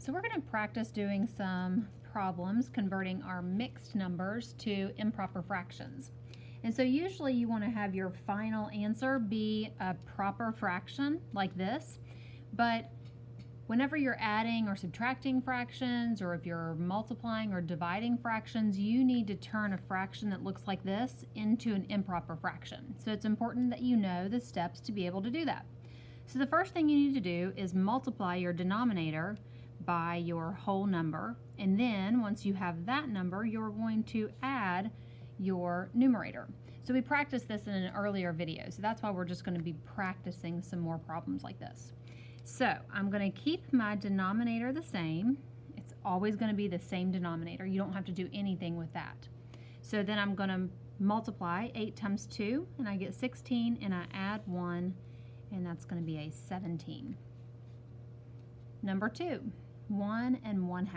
So we're going to practice doing some problems converting our mixed numbers to improper fractions. And so usually you want to have your final answer be a proper fraction like this, but whenever you're adding or subtracting fractions, or if you're multiplying or dividing fractions, you need to turn a fraction that looks like this into an improper fraction. So it's important that you know the steps to be able to do that. So the first thing you need to do is multiply your denominator by your whole number, and then once you have that number, you're going to add your numerator. So we practiced this in an earlier video, so that's why we're just going to be practicing some more problems like this. So I'm going to keep my denominator the same. It's always going to be the same denominator. You don't have to do anything with that. So then I'm going to multiply 8 times 2, and I get 16, and I add 1, and that's going to be a 17. Number 2, 1 and 1/2.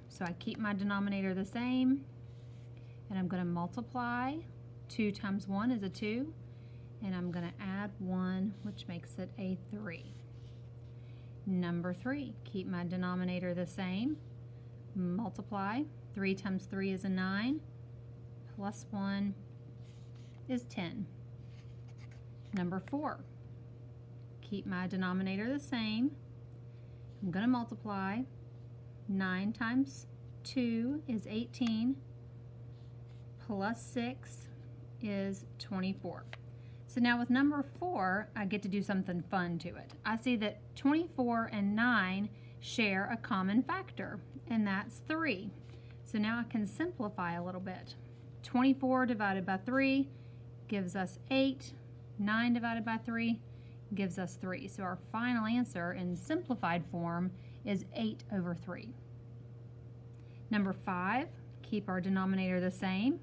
So I keep my denominator the same, and I'm going to multiply. 2 times 1 is a 2, and I'm going to add 1, which makes it a 3. Number 3, keep my denominator the same, multiply. 3 times 3 is a 9, plus 1 is 10. Number 4, keep my denominator the same. I'm going to multiply. 9 times 2 is 18, plus 6 is 24. So now with number 4, I get to do something fun to it. I see that 24 and 9 share a common factor, and that's 3. So now I can simplify a little bit. 24 divided by 3 gives us 8. 9 divided by 3 gives us 3. So our final answer in simplified form is 8 over 3. Number 5, keep our denominator the same.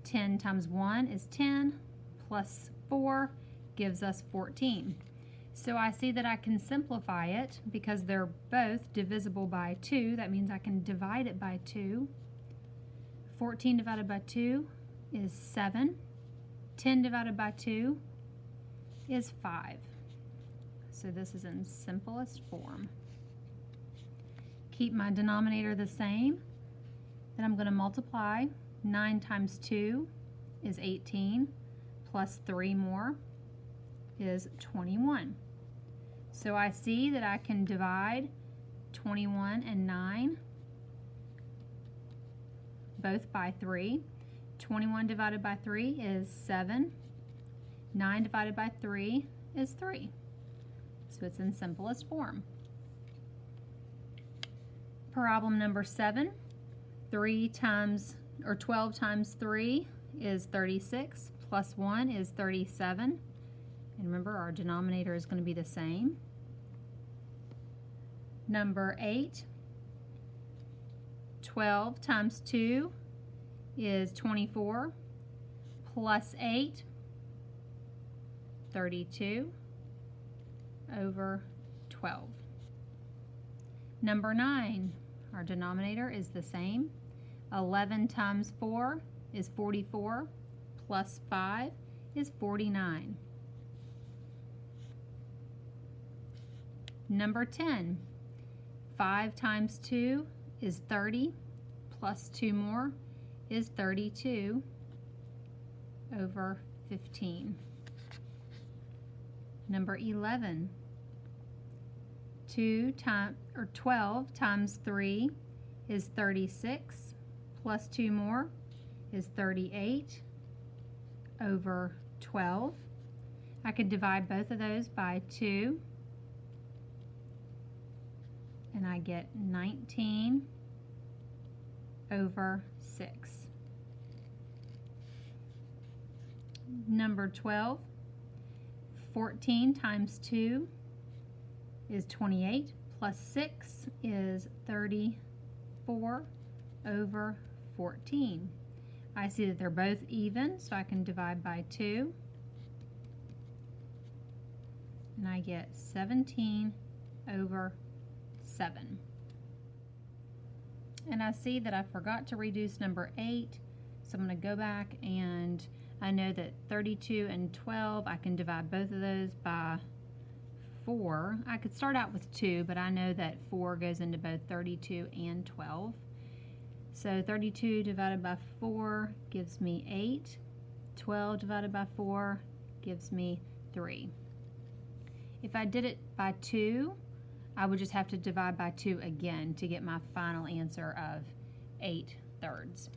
10 times 1 is 10, plus 4 gives us 14. So I see that I can simplify it because they're both divisible by 2. That means I can divide it by 2. 14 divided by 2 is 7. 10 divided by 2 is 5. So this is in simplest form. Keep my denominator the same. Then I'm going to multiply. 9 times 2 is 18, plus 3 more is 21. So I see that I can divide 21 and 9 both by 3. 21 divided by 3 is 7. 9 divided by 3 is 3. So it's in simplest form. Problem number 7. 12 times 3 is 36, plus 1 is 37. And remember, our denominator is going to be the same. Number 8. 12 times 2 is 24, plus 8, 32 over 12. Number 9. Our denominator is the same. 11 times 4 is 44, plus 5 is 49. Number 10. 5 times 2 is 30, plus 2 more is 32 over 15. Number 11. 12 times 3 is 36, plus 2 more is 38 over 12. I could divide both of those by 2, and I get 19 over 6. Number 12. 14 times 2 is 28, plus 6 is 34 over 14. I see that they're both even, so I can divide by 2. And I get 17 over 7. And I see that I forgot to reduce number 8, so I'm going to go back, and I know that 32 and 12, I can divide both of those by 4, I could start out with 2, but I know that 4 goes into both 32 and 12. So 32 divided by 4 gives me 8. 12 divided by 4 gives me 3. If I did it by 2, I would just have to divide by 2 again to get my final answer of 8/3.